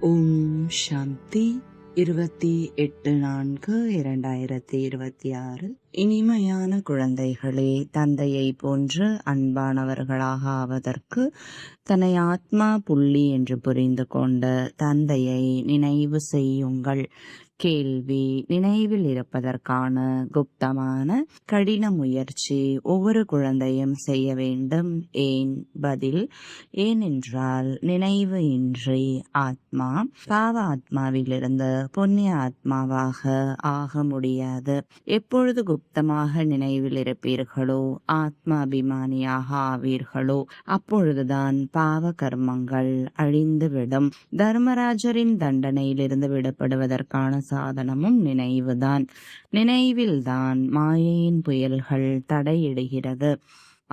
ஓம் சாந்தி 28/4/2026. இனிமையான குழந்தைகளே, தந்தையை போன்று அன்பானவர்களாக ஆவதற்கு தன்னை ஆத்மா புள்ளி என்று புரிந்து கொண்ட தந்தையை நினைவு செய்யுங்கள். கேள்வி: நினைவில் இருப்பதற்கான குப்தமான கடின முயற்சி ஒவ்வொரு குழந்தையும் செய்ய வேண்டும். ஏன்? பதில்: ஏனென்றால் நினைவு இன்றி ஆத்மா பாவ ஆத்மாவிலிருந்து புண்ணிய ஆத்மாவாக ஆக முடியாது. எப்பொழுது குப்தமாக நினைவில் இருப்பீர்களோ, ஆத்மாபிமானியாக ஆவீர்களோ, அப்பொழுதுதான் பாவ கர்மங்கள் அழிந்துவிடும். தர்மராஜரின் தண்டனையிலிருந்து விடப்படுவதற்கான சாதனமும் நினைவுதான். நினைவில்தான் மாயையின் புயல்கள் தடையிடுகிறது.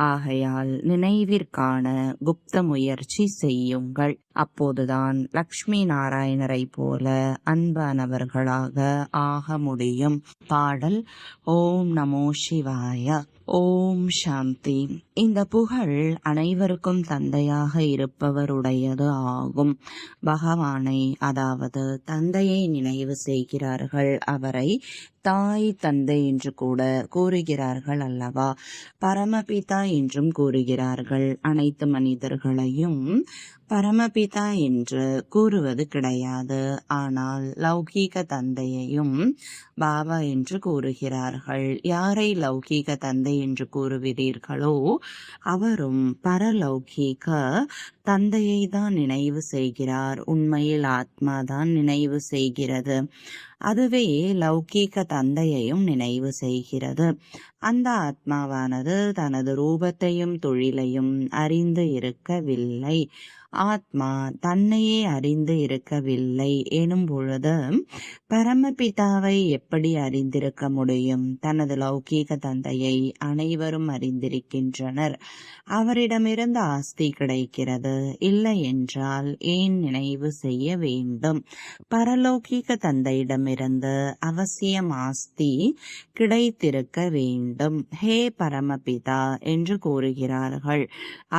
ஆகையால் நினைவிற்கான குப்த முயற்சி செய்யுங்கள். அப்போதுதான் லக்ஷ்மி நாராயணரை போல அன்பானவர்களாக ஆக முடியும். பாடல்: ஓம் நமோ சிவாய. ஓம் சாந்தி. இந்த புகழ் அனைவருக்கும் தந்தையாக இருப்பவருடையது ஆகும். பகவானை, அதாவது தந்தையை நினைவு செய்கிறார்கள். அவரை தாய் தந்தை என்று கூட கூறுகிறார்கள் அல்லவா? பரமபிதா என்றும் கூறுகிறார்கள். அனைத்து மனிதர்களையும் பரமபிதா என்று கூறுவது கிடையாது. ஆனால் லௌகீக தந்தையையும் பாபா என்று கூறுகிறார்கள். யாரை லௌகீக தந்தை என்று கூறுகிறீர்களோ, அவரும் பரலௌகீக தந்தையை தான் நினைவு செய்கிறார். உண்மையில் ஆத்மாதான் நினைவு செய்கிறது. அதுவே லௌகீக தந்தையையும் நினைவு செய்கிறது. அந்த ஆத்மாவானது தனது ரூபத்தையும் தொழிலையும் அறிந்து இருக்கவில்லை. ஆத்மா தன்னையே அறிந்து இருக்கவில்லை எனும் பொழுது பரமபிதாவை எப்படி அறிந்திருக்க முடியும்? தனது லௌகீக தந்தையை அனைவரும் அறிந்திருக்கின்றனர். அவரிடமிருந்து ஆஸ்தி கிடைக்கிறது. இல்லை என்றால் ஏன் நினைவு செய்ய வேண்டும்? பரலௌகீக தந்தையிடமிருந்து அவசியம் ஆஸ்தி கிடைத்திருக்க வேண்டும். ஹே பரமபிதா என்று கூறுகிறார்கள்.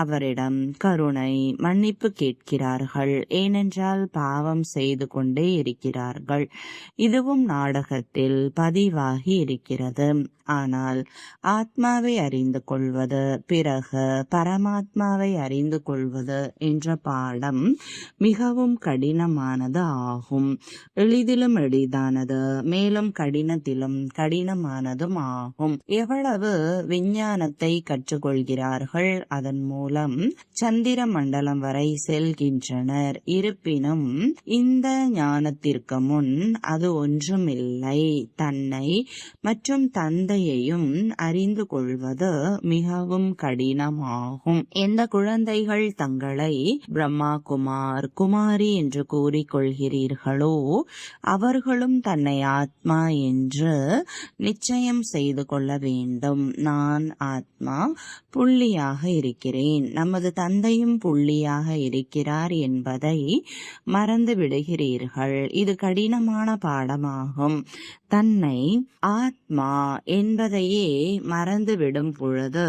அவரிடம் கருணை, மன்னிப்பு கேட்கிறார்கள். ஏனென்றால் பாவம் செய்து கொண்டே இருக்கிறார்கள். இதுவும் நாடகத்தில் பதிவாகி இருக்கிறது. ஆனால் ஆத்மாவை அறிந்து கொள்வது, பிறகு பரமாத்மாவை அறிந்து கொள்வது என்ற பாடம் மிகவும் கடினமானது ஆகும். எளிதிலும் எளிதானது, மேலும் கடினத்திலும் கடினமானதும் ஆகும். எவ்வளவு விஞ்ஞானத்தை கற்றுக்கொள்கிறார்கள், அதன் மூலம் சந்திர மண்டலம் வரை செல்கின்றனர். இருப்பினும் இந்த ஞானத்திற்கு முன் அது ஒன்றுமில்லை. தன்னை மற்றும் தந்தையையும் அறிந்து கொள்வது மிகவும் கடினமாகும். எந்த குழந்தைகள் தங்களை பிரம்மா குமார், குமாரி என்று கூறிக்கொள்கிறீர்களோ, அவர்களும் தன்னை ஆத்மா என்று நிச்சயம் செய்து கொள்ள வேண்டும். நான் ஆத்மா புள்ளியாக இருக்கிறேன். நமது தந்தையும் புள்ளியாக இருக்கிறார் என்பதை மறந்து விடுகிறீர்கள். இது கடினமான பாடமாகும். தன்னை ஆத்மா என்பதையே மறந்துவிடும் பொழுது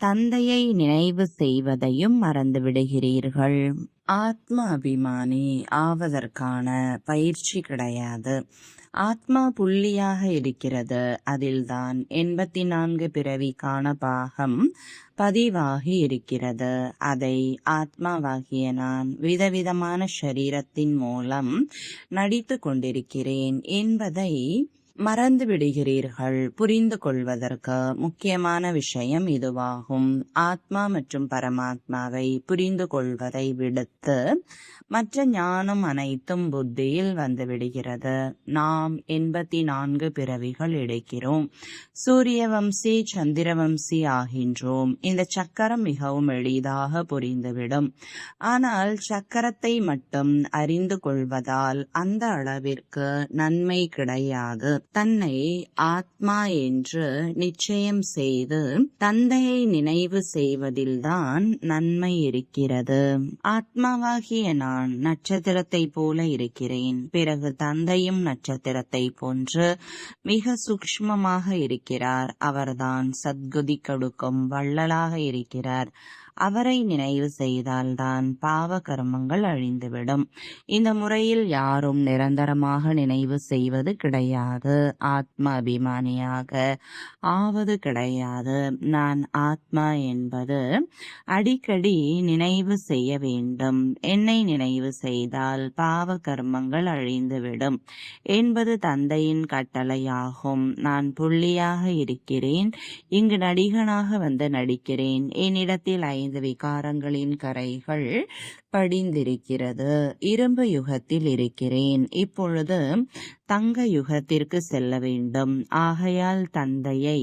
தந்தையை நினைவு செய்வதையும் மறந்து விடுகிறீர்கள். ஆத்மா அபிமானி ஆவதற்கான பயிற்சி கிடையாது. ஆத்மா புள்ளியாக இருக்கிறது. அதில்தான் 84 பிறவிக்கான பாகம் பதிவாகி இருக்கிறது. அதை ஆத்மாவாகிய நான் விதவிதமான ஷரீரத்தின் மூலம் நடித்து கொண்டிருக்கிறேன் என்பதை மறந்து விடுகிறீர்கள். புரிந்து கொள்வதற்கு முக்கியமான விஷயம் இதுவாகும். ஆத்மா மற்றும் பரமாத்மாவை புரிந்து கொள்வதை விடுத்து மற்ற ஞானம் அனைத்தும் புத்தியில் வந்துவிடுகிறது. நாம் 84 பிறவிகள் எடுக்கிறோம். சூரியவம்சி, சந்திரவம்சி ஆகின்றோம். இந்த சக்கரம் மிகவும் எளிதாக புரிந்துவிடும். ஆனால் சக்கரத்தை மட்டும் அறிந்து கொள்வதால் அந்த அளவிற்கு நன்மை கிடையாது. தன்னை ஆத்மா என்று நிச்சயம் செய்து தந்தையை நினைவு செய்வதில்தான் நன்மை இருக்கிறது. ஆத்மாவாகிய நான் நட்சத்திரத்தை போல இருக்கிறேன். பிறகு தந்தையும் நட்சத்திரத்தை போன்று மிக சூக்ஷ்மமாக இருக்கிறார். அவர்தான் சத்குதி கொடுக்கும் வள்ளலாக இருக்கிறார். அவரை நினைவு செய்தால்தான் பாவ கர்மங்கள் அழிந்துவிடும். இந்த முறையில் யாரும் நிரந்தரமாக நினைவு செய்வது கிடையாது. ஆத்ம அபிமானியாக ஆவது கிடையாது. நான் ஆத்மா என்பது அடிக்கடி நினைவு செய்ய வேண்டும். என்னை நினைவு செய்தால் பாவ கர்மங்கள் அழிந்துவிடும் என்பது தந்தையின் கட்டளையாகும். நான் புள்ளியாக இருக்கிறேன். இங்கு நடிகனாக வந்து நடிக்கிறேன். என்னிடத்தில் 5 விகாரங்களின் கரைகள் படிந்திருக்கிறது. இரும்பு யுகத்தில் இருக்கிறேன். இப்பொழுது தங்க யுகத்திற்கு செல்ல வேண்டும். ஆகையால் தந்தையை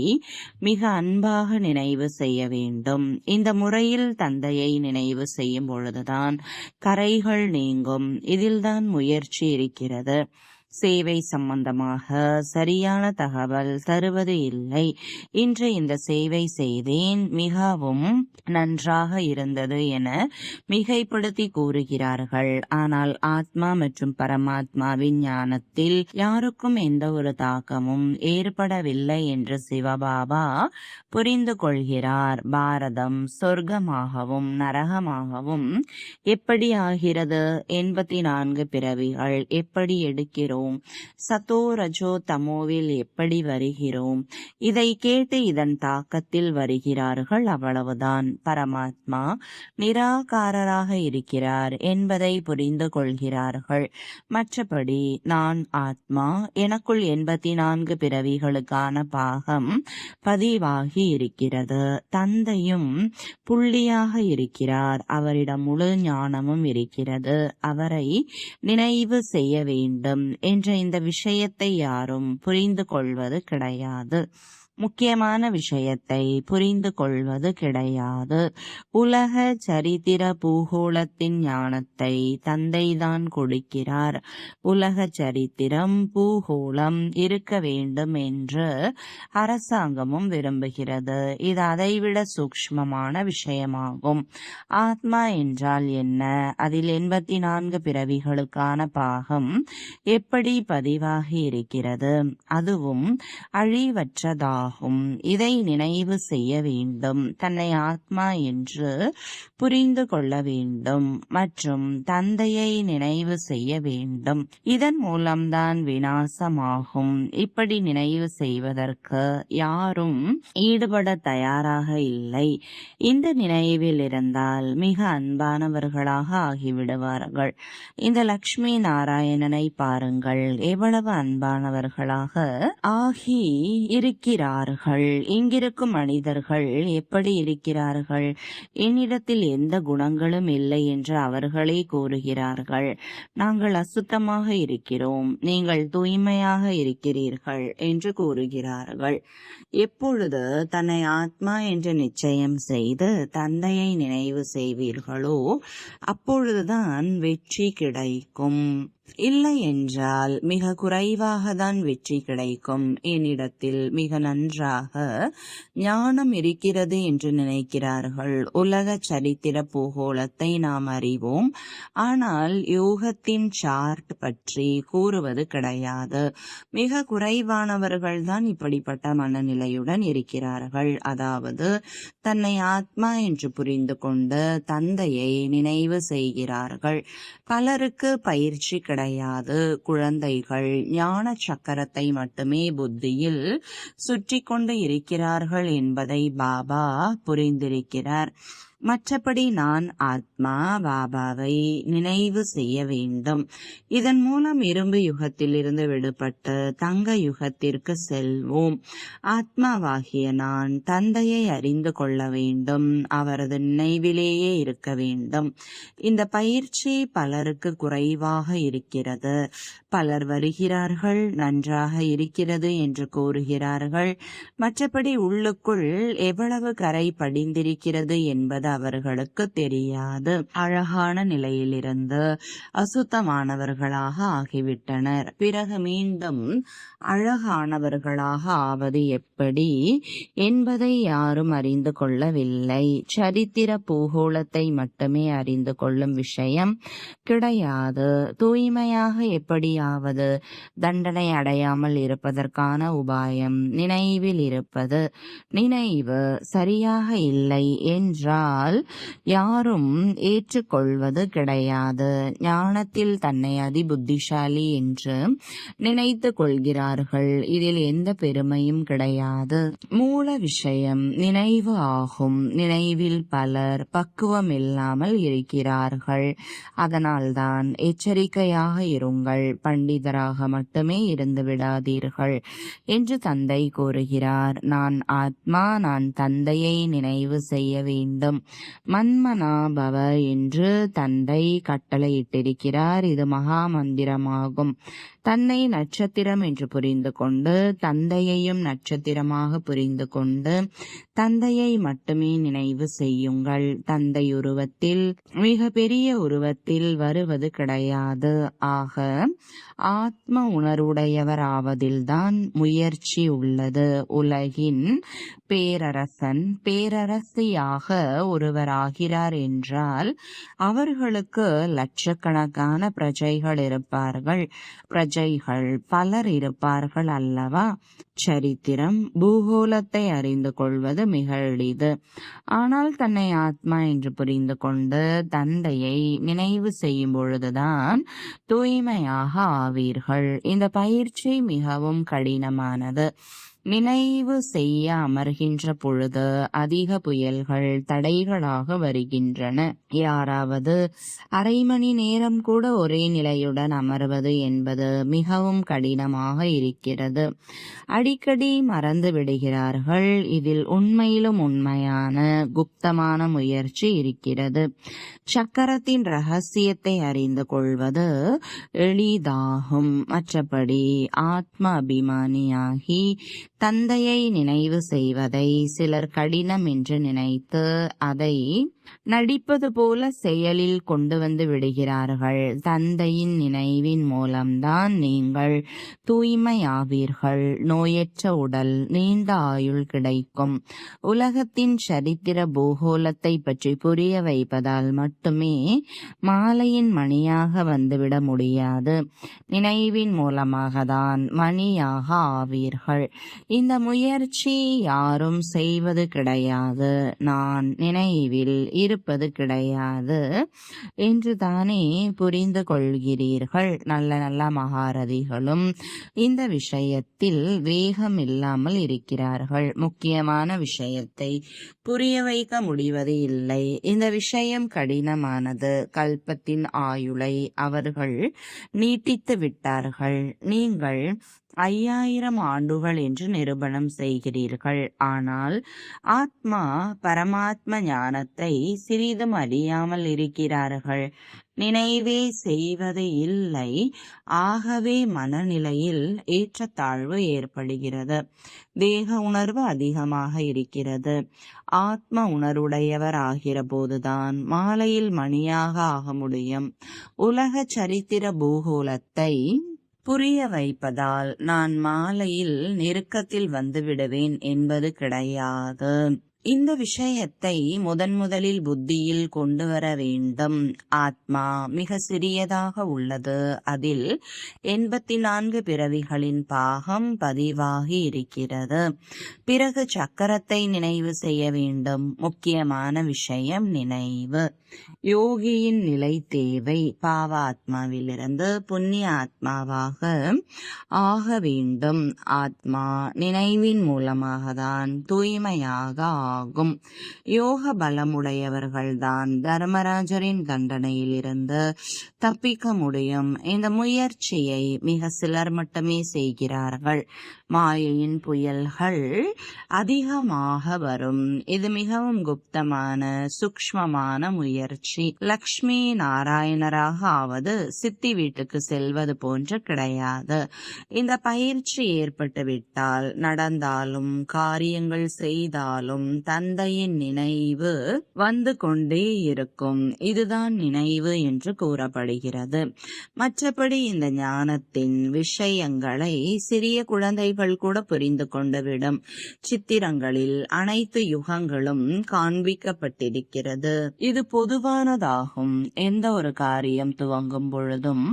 மிக அன்பாக நினைவு செய்ய வேண்டும். இந்த முறையில் தந்தையை நினைவு செய்யும் பொழுதுதான் கரைகள் நீங்கும். இதில்தான் முயற்சி இருக்கிறது. சேவை சம்பந்தமாக சரியான தகவல் தருவது இல்லை. இன்று இந்த சேவை செய்தேன், மிகவும் நன்றாக இருந்தது என மிகைப்படுத்தி கூறுகிறார்கள். ஆனால் ஆத்மா மற்றும் பரமாத்மாவின் ஞானத்தில் யாருக்கும் எந்த ஒரு தாக்கமும் ஏற்படவில்லை என்று சிவபாபா புரிந்து கொள்கிறார். பாரதம் சொர்க்கமாகவும் நரகமாகவும் எப்படி ஆகிறது? 84 பிறவிகள் எப்படி எடுக்கிறோம்? சத்தோ ரஜோ தமோவில் எப்படி வருகிறோம்? இதை கேட்டு இதன் தாக்கத்தில் வருகிறார்கள். அவ்வளவுதான். பரமாத்மா நிராகாரராக இருக்கிறார் என்பதை புரிந்து கொள்கிறார்கள். மற்றபடி நான் ஆத்மா, எனக்குள் 84 பிறவிகளுக்கான பாகம் பதிவாகி இருக்கிறது. தந்தையும் புள்ளியாக இருக்கிறார். அவரிடம் முழு ஞானமும் இருக்கிறது. அவரை நினைவு செய்ய வேண்டும் என்ற இந்த விஷயத்தை யாரும் புரிந்து கொள்வது கிடையாது. முக்கியமான விஷயத்தை புரிந்து கொள்வது கிடையாது. உலக சரித்திர பூகோளத்தின் ஞானத்தை தந்தைதான் கொடுக்கிறார். உலக சரித்திரம் பூகோளம் இருக்க வேண்டும் என்று அரசாங்கமும் விரும்புகிறது. இது அதைவிட சூக்ஷ்மமான விஷயமாகும். ஆத்மா என்றால் என்ன? அதில் 84 பிறவிகளுக்கான பாகம் எப்படி பதிவாகி இருக்கிறது? அதுவும் அழிவற்றதாகும். இதை நினைவு செய்ய வேண்டும். தன்னை ஆத்மா என்று புரிந்து கொள்ள வேண்டும் மற்றும் தந்தையை நினைவு செய்ய வேண்டும். இதன் மூலம்தான் விநாசமாகும். இப்படி நினைவு செய்வதற்கு யாரும் ஈடுபட தயாராக இல்லை. இந்த நினைவில் இருந்தால் மிக அன்பானவர்களாக ஆகிவிடுவார்கள். இந்த லக்ஷ்மி நாராயணனை பாருங்கள், எவ்வளவு அன்பானவர்களாக ஆகி இருக்கிறார்கள். இங்கிருக்கும் மனிதர்கள் எப்படி இருக்கிறார்கள்? என்னிடத்தில் எந்த குணங்களும் இல்லை என்று அவர்களே கூறுகிறார்கள். நாங்கள் அசுத்தமாக இருக்கிறோம், நீங்கள் தூய்மையாக இருக்கிறீர்கள் என்று கூறுகிறார்கள். எப்பொழுது தன்னை ஆத்மா என்று நிச்சயம் செய்து தந்தையை நினைவு செய்வீர்களோ அப்பொழுதுதான் வெற்றி கிடைக்கும். இல்லை என்றால் மிக குறைவாக தான் வெற்றி கிடைக்கும். என்னிடத்தில் மிக நன்றாக ஞானம் இருக்கிறது என்று நினைக்கிறார்கள். உலக சரித்திர பூகோளத்தை நாம் அறிவோம், ஆனால் யோகத்தின் சார்ட் பற்றி கூறுவது கிடையாது. மிக குறைவானவர்கள் தான் இப்படிப்பட்ட மனநிலையுடன் இருக்கிறார்கள். அதாவது தன்னை ஆத்மா என்று புரிந்து கொண்டு தந்தையை நினைவு செய்கிறார்கள். பலருக்கு பயிற்சி கிடையாது. குழந்தைகள் ஞான சக்கரத்தை மட்டுமே புத்தியில் சுற்றி கொண்டு இருக்கிறார்கள் என்பதை பாபா புரிந்திருக்கிறார். மற்றபடி நான் ஆத்மா, பாபாவை நினைவு செய்ய வேண்டும். இதன் மூலம் இரும்பு யுகத்திலிருந்து விடுபட்டு தங்க யுகத்திற்கு செல்வோம். ஆத்மாவாகிய நான் தந்தையை அறிந்து கொள்ள வேண்டும். அவரது நினைவிலேயே இருக்க வேண்டும். இந்த பயிற்சி பலருக்கு குறைவாக இருக்கிறது. பலர் வருகிறார்கள், நன்றாக இருக்கிறது என்று கூறுகிறார்கள். மற்றபடி உள்ளுக்குள் எவ்வளவு கரை படிந்திருக்கிறது என்பது அவர்களுக்கு தெரியாது. அழகான நிலையிலிருந்து அசுத்தமானவர்களாக ஆகிவிட்டனர். பிறகு மீண்டும் அழகானவர்களாக ஆவது எப்படி என்பதை யாரும் அறிந்து கொள்ளவில்லை. சரித்திர பூகோளத்தை மட்டுமே அறிந்து கொள்ளும் விஷயம் கிடையாது. தூய்மையாக எப்படியாவது தண்டனை அடையாமல் இருப்பதற்கான உபாயம் நினைவில் இருப்பது. நினைவு சரியாக இல்லை என்றால் செய்தால் யாரும் ஏற்றுக்கொள்வது கிடையாது. ஞானத்தில் தன்னை அதிபுத்திசாலி என்று நினைத்து கொள்கிறார்கள். இதில் எந்த பெருமையும் கிடையாது. மூல விஷயம் நினைவு ஆகும். நினைவில் பலர் பக்குவம் இல்லாமல் இருக்கிறார்கள். அதனால்தான் எச்சரிக்கையாக இருங்கள், பண்டிதராக மட்டுமே இருந்து விடாதீர்கள் என்று தந்தை கூறுகிறார். நான் ஆத்மா, நான் தந்தையை நினைவு செய்ய வேண்டும். மன்மனா பவ என்று தந்தை கட்டளையிட்டிருக்கிறார். இது மகா மந்திரமாகும். தன்னை நட்சத்திரம் என்று புரிந்து கொண்டு தந்தையையும் நட்சத்திரமாக புரிந்து கொண்டு தந்தையை மட்டுமே நினைவு செய்யுங்கள். தந்தை உருவத்தில் மிக பெரிய உருவத்தில் வருவது கிடையாது. ஆக ஆத்ம உணர்வுடையவர் ஆவதில்தான் முயற்சி உள்ளது. உலகின் பேரரசன் பேரரசியாக ஒருவர் ஆகிறார் என்றால் அவர்களுக்கு லட்சக்கணக்கான பிரஜைகள் இருப்பார்கள். பிரஜைகள் பலர் இருப்பார்கள் அல்லவா? சரித்திரம் பூகோளத்தை அறிந்து கொள்வது மிக எளிது. ஆனால் தன்னை ஆத்மா என்று புரிந்து கொண்டு தந்தையை நினைவு செய்யும் பொழுதுதான் தூய்மையாக ஆவீர்கள். இந்த பயிற்சி மிகவும் கடினமானது. நினைவு செய்ய அமர்கின்ற பொழுது அதிக புயல்கள் தடைகளாக வருகின்றன. யாராவது அரை மணி நேரம் கூட ஒரே நிலையுடன் அமர்வது என்பது மிகவும் கடினமாக இருக்கிறது. அடிக்கடி மறந்து விடுகிறார்கள். இதில் உண்மையிலும் உண்மையான குப்தமான முயற்சி இருக்கிறது. சக்கரத்தின் ரகசியத்தை அறிந்து கொள்வது எளிதாகும். மற்றபடி ஆத்ம அபிமானியாகி தந்தையை நினைவு செய்வதை சிலர் கடினம் என்று நினைத்து அதை நடிப்பது போல செயலில் கொண்டு வந்து விடுகிறார்கள். தந்தையின் நினைவின் மூலம்தான் நீங்கள் தூய்மையாவீர்கள். நோயற்ற உடல், நீண்ட ஆயுள் கிடைக்கும். உலகத்தின் சரித்திர பூகோளத்தை பற்றி புரிய வைப்பதால் மட்டுமே மாலையின் மணியாக வந்துவிட முடியாது. நினைவின் மூலமாக தான் மணியாக ஆவீர்கள். இந்த முயற்சி யாரும் செய்வது கிடையாது. நான் நினைவில் இருப்பது கிடையாது என்று தானே புரிந்து கொள்கிறீர்கள். நல்ல நல்ல மகாரதிகளும் இந்த விஷயத்தில் வேகம் இல்லாமல் இருக்கிறார்கள். முக்கியமான விஷயத்தை புரிய வைக்க முடிவது இல்லை. இந்த விஷயம் கடினமானது. கல்பத்தின் ஆயுளை அவர்கள் நீட்டித்து விட்டார்கள். நீங்கள் 5000 ஆண்டுகள் என்று நிரூபணம் செய்கிறீர்கள். ஆனால் ஆத்மா பரமாத்ம ஞானத்தை சிறிதும் அறியாமல் இருக்கிறார்கள். நினைவே செய்வது இல்லை. ஆகவே மனநிலையில் ஏற்றத்தாழ்வு ஏற்படுகிறது. தேக உணர்வு அதிகமாக இருக்கிறது. ஆத்ம உணர்வுடையவர் ஆகிற போதுதான் மாலையில் மணியாக ஆக முடியும். உலக சரித்திர பூகோளத்தை புரிய வைப்பதால் நான் மாலையில் நெருக்கத்தில் வந்து விடுவேன் என்பது கிடையாது. இந்த விஷயத்தை முதலில் புத்தியில் கொண்டு வர வேண்டும். ஆத்மா மிக சிறியதாக உள்ளது. அதில் 84 பிறவிகளின் பாகம் பதிவாகி இருக்கிறது. பிறகு சக்கரத்தை நினைவு செய்ய வேண்டும். முக்கியமான விஷயம் நினைவு. யோகியின் நிலை தேவை. பாவ ஆத்மாவிலிருந்து புண்ணிய ஆத்மாவாக ஆக வேண்டும். ஆத்மா நினைவின் மூலமாக தான் தூய்மையாக ஆகும். யோக பலமுடையவர்கள்தான் தர்மராஜரின் தண்டனையிலிருந்து தப்பிக்க முடியும். இந்த முயற்சியை மிக சிலர் மட்டுமே செய்கிறார்கள். மாயையின் புயல்கள் அதிகமாக வரும். இது மிகவும் குப்தமான சூக்ஷ்மமான முயற்சி. லக்ஷ்மி நாராயணராக ஆவது சித்தி வீட்டுக்கு செல்வது போன்று கிடையாது. இந்த பயிற்சி ஏற்பட்டு விட்டால் நடந்தாலும் காரியங்கள் செய்தாலும் தந்தையின் நினைவு வந்து கொண்டே இருக்கும். இதுதான் நினைவு என்று கூறப்படுகிறது. மற்றபடி இந்த ஞானத்தின் விஷயங்களை சிறிய குழந்தை குழந்தைகள் கூட புரிந்து கொண்டுவிடும். சித்திரங்களில் அனைத்து யுகங்களும் காண்பிக்கப்பட்டிருக்கிறது. இது பொதுவானதாகும். எந்த ஒரு காரியம் துவங்கும் பொழுதும்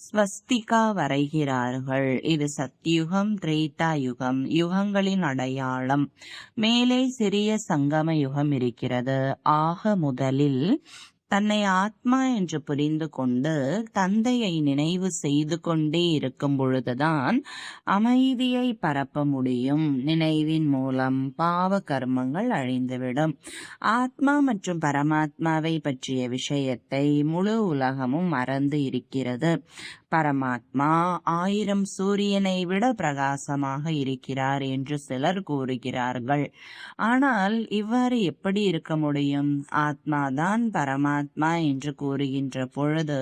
ஸ்வஸ்திகா வரைகிறார்கள். இது சத்தியுகம், திரேதா யுகம், யுகங்களின் அடையாளம். மேலே சிறிய சங்கம யுகம் இருக்கிறது. ஆக முதலில் தன்னை ஆத்மா என்று புரிந்து கொண்டு தந்தையை நினைவு செய்து கொண்டே இருக்கும் பொழுதுதான் அமைதியை பரப்ப முடியும். நினைவின் மூலம் பாவ கர்மங்கள் அழிந்துவிடும். ஆத்மா மற்றும் பரமாத்மாவை பற்றிய விஷயத்தை முழு உலகமும் மறந்து இருக்கிறது. பரமாத்மா 1000 சூரியனை விட பிரகாசமாக இருக்கிறார் என்று சிலர் கூறுகிறார்கள். ஆனால் இவ்வாறு எப்படி இருக்க முடியும்? ஆத்மாதான் பரமாத்மா என்று கூறுகின்ற பொழுது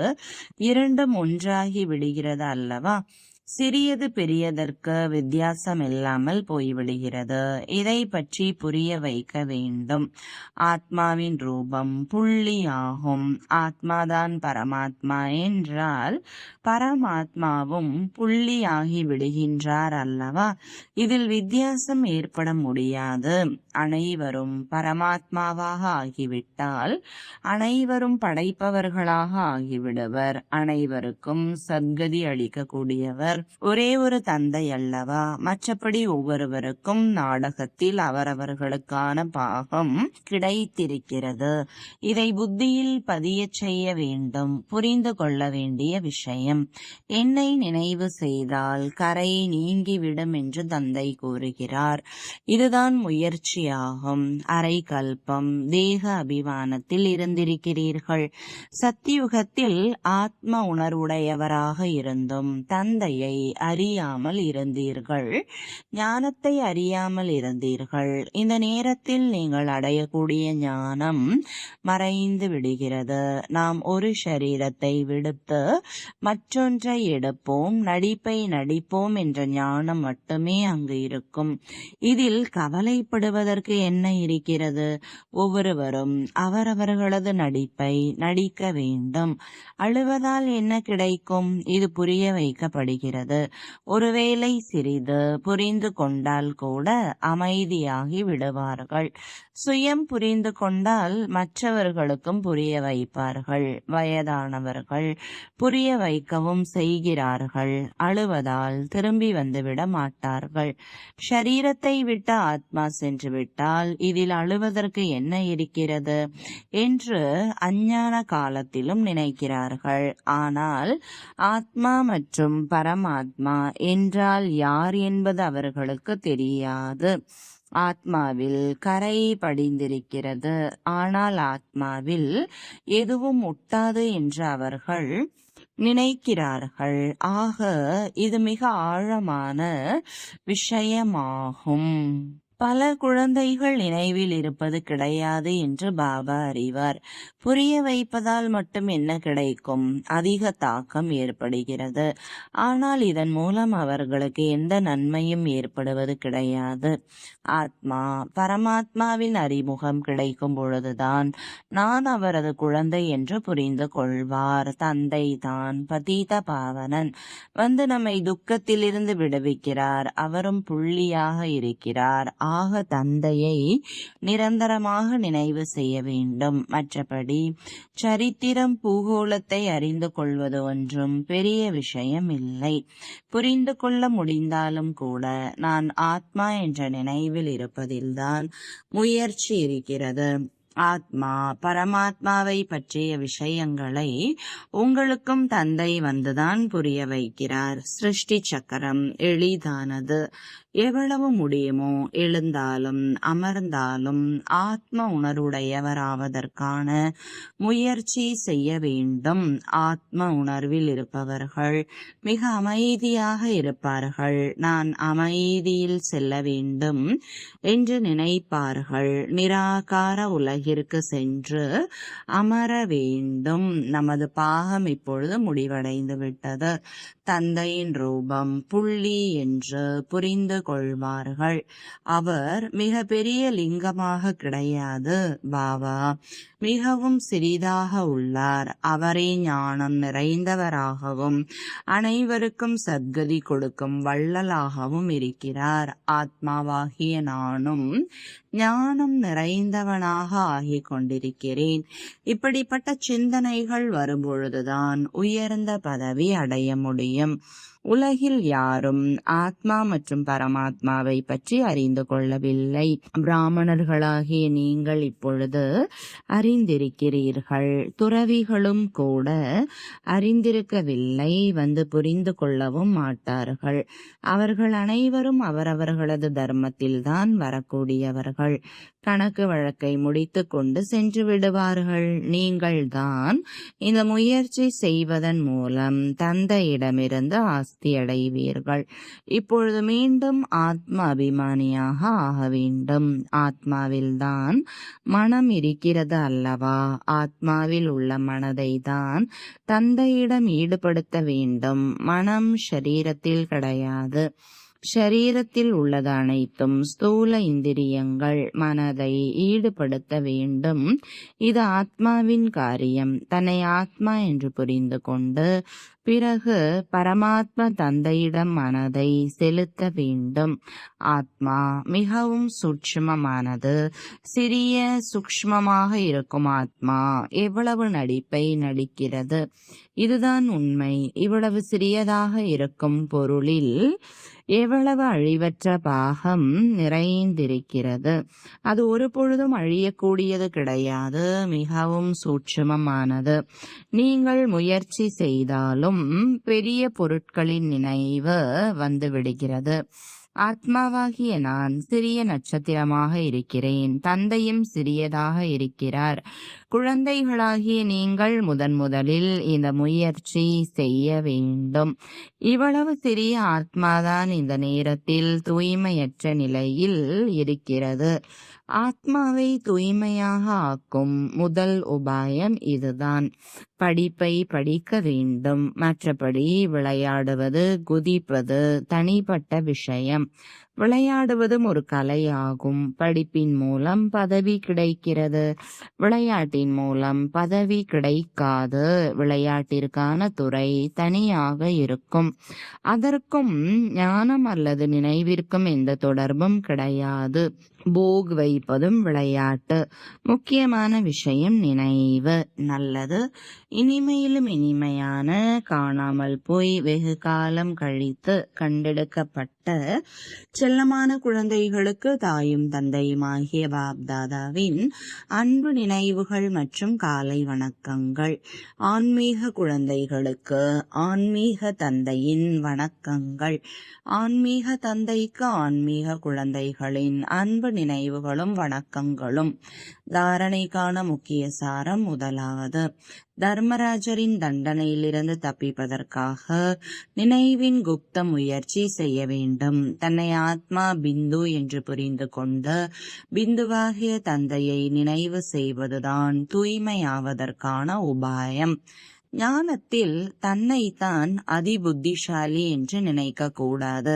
இரண்டும் ஒன்றாகி விடுகிறது அல்லவா? சிறியது பெரியதற்கு வித்தியாசம் இல்லாமல் போய்விடுகிறது. இதை பற்றி புரிய வைக்க வேண்டும். ஆத்மாவின் ரூபம் புள்ளி ஆகும். ஆத்மாதான் பரமாத்மா என்றால் பரமாத்மாவும் புள்ளியாகி விடுகின்றார் அல்லவா? இதில் வித்தியாசம் ஏற்பட முடியாது. அனைவரும் பரமாத்மாவாக ஆகிவிட்டால் அனைவரும் படைப்பவர்களாக ஆகிவிடுவர். அனைவருக்கும் சத்கதி அளிக்கக்கூடியவர் ஒரே ஒரு தந்தை அல்லவா? மற்றபடி ஒவ்வொருவருக்கும் நாடகத்தில் அவரவர்களுக்கான பாகம் கிடைத்திருக்கிறது. இதை புத்தியில் பதிய செய்ய வேண்டும். புரிந்து கொள்ள வேண்டிய விஷயம். என்னை நினைவு செய்தால் கரை நீங்கிவிடும் என்று தந்தை கூறுகிறார். இதுதான் முயற்சியாகும். அரை கல்பம் தேக அபிமானத்தில் இருந்திருக்கிறீர்கள். சத்தியுகத்தில் ஆத்ம உணர்வுடையவராக இருந்தும் தந்தையை அறியாமல் இருந்தீர்கள். ஞானத்தை அறியாமல் இருந்தீர்கள். இந்த நேரத்தில் நீங்கள் அடையக்கூடிய ஞானம் மறைந்து விடுகிறது. நாம் ஒரு சரீரத்தை விடுத்து மற்றொன்றை எடுப்போம், நடிப்பை நடிப்போம் என்ற ஞானம் மட்டுமே அங்கு இருக்கும். இதில் கவலைப்படுவதற்கு என்ன இருக்கிறது? ஒவ்வொருவரும் அவரவர்களது நடிப்பை நடிக்க வேண்டும். அழுவதால் என்ன கிடைக்கும்? இது புரிய வைக்கப்படுகிறது. ஒருவேளை சிறிது புரிந்து கொண்டால் கூட அமைதியாகி விடுவார்கள். சுயம் புரிந்து கொண்டால் மற்றவர்களுக்கும் புரிய வைப்பார்கள். வயதானவர்கள் புரிய வைக்கவும் செய்கிறார்கள். அழுவதால் திரும்பி வந்துவிட மாட்டார்கள். ஷரீரத்தை விட்டு ஆத்மா சென்று விட்டால் இதில் அழுவதற்கு என்ன இருக்கிறது என்று அஞ்ஞான காலத்திலும் நினைக்கிறார்கள். ஆனால் ஆத்மா மற்றும் பரமாத்மா என்றால் யார் என்பது அவர்களுக்கு தெரியாது. ஆத்மாவில் கரை படிந்திருக்கிறது. ஆனால் ஆத்மாவில் எதுவும் ஒட்டாது என்று அவர்கள் நினைக்கிறார்கள். ஆக இது மிக ஆழமான விஷயமாகும். பல குழந்தைகள் நினைவில் இருப்பது கிடையாது என்று பாபா அறிவார். புரிய வைப்பதால் மட்டும் என்ன கிடைக்கும்? அதிக தாக்கம் ஏற்படுகிறது. ஆனால் இதன் மூலம் அவர்களுக்கு எந்த நன்மையும் ஏற்படுவது கிடையாது. ஆத்மா பரமாத்மாவின் அறிமுகம் கிடைக்கும் பொழுதுதான் நான் அவரது குழந்தை என்று புரிந்து கொள்வார். தந்தை தான் பதீத பாவனன், வந்து நம்மை துக்கத்திலிருந்து விடுவிக்கிறார். அவரும் புள்ளியாக இருக்கிறார். ஆக தந்தையை நிரந்தரமாக நினைவு செய்ய வேண்டும். மற்றபடி சரித்திரம் பூகோளத்தை அறிந்து கொள்வது ஒன்றும் பெரிய விஷயம் இல்லை. புரிந்து கொள்ள முடிந்தாலும் கூட நான் ஆத்மா என்ற நினைவில் இருப்பதில்தான் முயற்சி இருக்கிறது. ஆத்மா பரமாத்மாவை பற்றிய விஷயங்களை உங்களுக்கும் தந்தை வந்துதான் புரிய வைக்கிறார். சிருஷ்டி சக்கரம் எளிதானது. எவ்வளவு முடியுமோ எழுந்தாலும் அமர்ந்தாலும் ஆத்ம உணர்வுடையவராவதற்கான முயற்சி செய்ய வேண்டும். ஆத்ம உணர்வில் இருப்பவர்கள் மிக அமைதியாக இருப்பார்கள். நான் அமைதியில் செல்ல வேண்டும் என்று நினைப்பார்கள். நிராகார உலகில் அருகிற்கு சென்று அமர வேண்டும். நமது பாகம் இப்பொழுது முடிவடைந்து விட்டது. தந்தையின் ரூபம் புள்ளி என்று புரிந்து கொள்வார்கள். அவர் மிக பெரிய லிங்கமாக கிடையாது. பாபா மிகவும் சிறிதாக உள்ளார். அவரே ஞானம் நிறைந்தவராகவும் அனைவருக்கும் சத்கதி கொடுக்கும் வள்ளலாகவும் இருக்கிறார். ஆத்மாவாகிய நானும் ஞானம் நிறைந்தவனாக ஆகிக் கொண்டிருக்கிறேன். இப்படிப்பட்ட சிந்தனைகள் வரும்பொழுதுதான் உயர்ந்த பதவி அடைய முடியும். உலகில் யாரும் ஆத்மா மற்றும் பரமாத்மாவை பற்றி அறிந்து கொள்ளவில்லை. பிராமணர்களாகிய நீங்கள் இப்பொழுது அறிந்திருக்கிறீர்கள். துறவிகளும் கூட அறிந்திருக்கவில்லை, வந்து புரிந்து கொள்ளவும் மாட்டார்கள். அவர்கள் அனைவரும் அவரவர்களது தர்மத்தில்தான் வரக்கூடியவர்கள். கணக்கு வழக்கை முடித்து கொண்டு சென்று விடுவார்கள். நீங்கள்தான் இந்த முயற்சி செய்வதன் மூலம் தந்தையிடமிருந்து ஆஸ்தி அடைவீர்கள். இப்பொழுது மீண்டும் ஆத்ம அபிமானியாக ஆக வேண்டும். ஆத்மாவில்தான் மனம் இருக்கிறது அல்லவா? ஆத்மாவில் உள்ள மனதை தான் தந்தையிடம் ஈடுபடுத்த வேண்டும். மனம் ஷரீரத்தில் கிடையாது. ஷரீரத்தில் உள்ளது அனைத்தும் ஸ்தூல இந்திரியங்கள். மனதை ஈடுபடுத்த வேண்டும். இது ஆத்மாவின் காரியம். தன்னை ஆத்மா என்று புரிந்து கொண்டு பிறகு பரமாத்மா தந்தையிடம் மனதை செலுத்த வேண்டும். ஆத்மா மிகவும் சூட்சுமமானது. சிறிய சூக்ஷ்மமாக இருக்கும் ஆத்மா எவ்வளவு நடிப்பை நடிக்கிறது. இதுதான் உண்மை. இவ்வளவு சிறியதாக இருக்கும் பொருளில் எவ்வளவு அழிவற்ற பாகம் நிறைந்திருக்கிறது. அது ஒரு பொழுதும் அழியக்கூடியது கிடையாது. மிகவும் சூட்சுமமானது. நீங்கள் முயற்சி செய்தாலும் பெரிய பொருட்களின் நினைவு வந்து விடுகிறது. ஆத்மாவாகிய நான் சிறிய நட்சத்திரமாக இருக்கிறேன். தந்தையும் சிறியதாக இருக்கிறார். குழந்தைகளாகிய நீங்கள் முதலில் இந்த முயற்சி செய்ய வேண்டும். இவ்வளவு சிறிய ஆத்மாதான் இந்த நேரத்தில் தூய்மையற்ற நிலையில் இருக்கிறது. ஆத்மாவை தூய்மையாக ஆக்கும் முதல் உபாயம் இதுதான். படிப்பை படிக்க வேண்டும். மற்றபடி விளையாடுவது, குதிப்பது தனிப்பட்ட விஷயம். விளையாடுவதும் ஒரு கலையாகும். படிப்பின் மூலம் பதவி கிடைக்கிறது. விளையாட்டின் மூலம் பதவி கிடைக்காது. விளையாட்டிற்கான துறை தனியாக இருக்கும். அதற்கும் ஞானம் அல்லது நினைவிற்கும் எந்த தொடர்பும் கிடையாது. போக் வைப்பதும் விளையாட்டு. முக்கியமான விஷயம் நினைவு. நல்லது. இனிமையிலும் இனிமையான, காணாமல் போய் வெகு காலம் கழித்து கண்டெடுக்கப்பட்ட செல்லமான குழந்தைகளுக்கு தாயும் தந்தையுமாகிய பாப்தாதாவின் அன்பு நினைவுகள் மற்றும் காலை வணக்கங்கள். ஆன்மீக குழந்தைகளுக்கு ஆன்மீக தந்தையின் வணக்கங்கள். ஆன்மீக தந்தைக்கு ஆன்மீக குழந்தைகளின் அன்பு நினைவுகளும் வணக்கங்களும். தாரணைக்கான முக்கிய சாரம். முதலாவது, தர்மராஜரின் தண்டனையிலிருந்து தப்பிப்பதற்காக நினைவின் குப்த முயற்சி செய்ய வேண்டும். தன்னை ஆத்மா பிந்து என்று புரிந்து கொண்டு பிந்துவாகிய தந்தையை நினைவு செய்வதுதான் தூய்மையாவதற்கான உபாயம். ஞானத்தில் தன்னைத்தான் அதிபுத்திசாலி என்று நினைக்க கூடாது.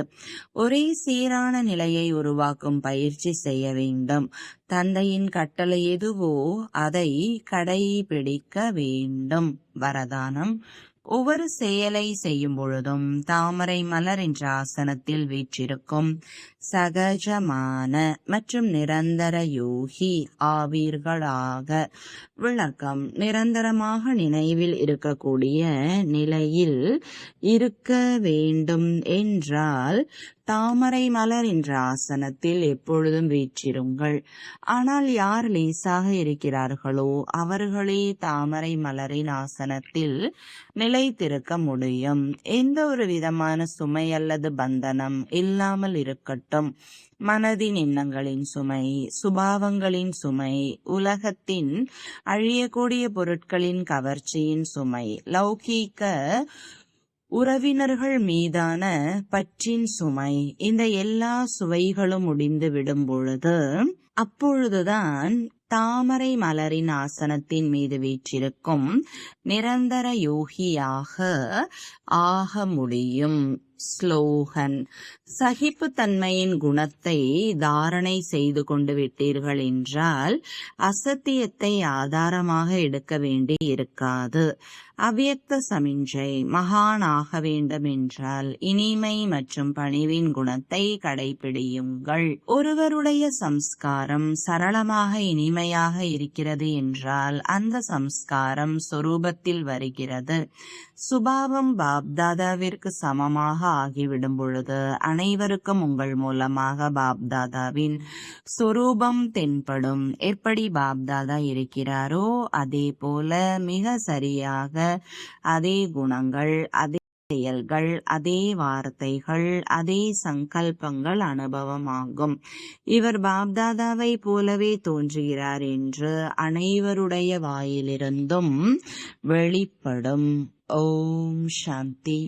ஒரே சீரான நிலையை உருவாக்கும் பயிற்சி செய்ய வேண்டும். தந்தையின் கட்டளை எதுவோ அதை கடைபிடிக்க வேண்டும். வரதானம். ஒவ்வொரு செயலை செய்யும் பொழுதும் தாமரை மலர் என்ற ஆசனத்தில் வீற்றிருக்கும் சகஜமான மற்றும் நிரந்தர யோகி ஆவீர்களாக. விளக்கம். நிரந்தரமாக நினைவில் இருக்கக்கூடிய நிலையில் இருக்க வேண்டும் என்றால் தாமரை மலர் என்ற ஆசனத்தில் எப்பொழுதும் வீற்றிருங்கள். ஆனால் யார் லேசாக இருக்கிறார்களோ அவர்களே தாமரை மலரின் ஆசனத்தில் நிலைத்திருக்க முடியும். எந்த ஒரு விதமான சுமை அல்லது பந்தனம் இல்லாமல் இருக்கட்டும். மனதின் எண்ணங்களின் சுமை, சுபாவங்களின் சுமை, உலகத்தின் அழியக்கூடிய பொருட்களின் கவர்ச்சியின் சுமை, லௌகீக உறவினர்கள் மீதான பற்றின் சுமை, இந்த எல்லா சுவைகளும் முடிந்து விடும் பொழுது அப்பொழுதுதான் தாமரை மலரின் ஆசனத்தின் மீது வீற்றிருக்கும் நிரந்தர யோகியாக ஆக முடியும். ஸ்லோகன்: சகிப்புத்தன்மையின் குணத்தை தாரணை செய்து கொண்டு விட்டீர்கள் என்றால் அசத்தியத்தை ஆதாரமாக எடுக்க வேண்டி இருக்காது. அவ்யக்த சமிஞ்சை: மகான் ஆக வேண்டும் என்றால் இனிமை மற்றும் பணிவின் குணத்தை கடைபிடியுங்கள். ஒருவருடைய சம்ஸ்காரம் சரளமாக இனிமையாக இருக்கிறது என்றால் அந்த சம்ஸ்காரம் சொரூபத்தில் வருகிறது. சுபாவம் பாப்தாதாவிற்கு சமமாக ஆகிவிடும் பொழுது அனைவருக்கும் உங்கள் மூலமாக பாப்தாதாவின் சொரூபம் தென்படும். எப்படி பாப்தாதா இருக்கிறாரோ அதே போல மிக சரியாக அதே குணங்கள், அதே செயல்கள், அதே வார்த்தைகள், அதே சங்கல்பங்கள் அனுபவமாகும். இவர் பாப்தாதாவை போலவே தோன்றுகிறார் என்று அனைவருடைய வாயிலிருந்தும் வெளிப்படும். ஓம் சாந்தி.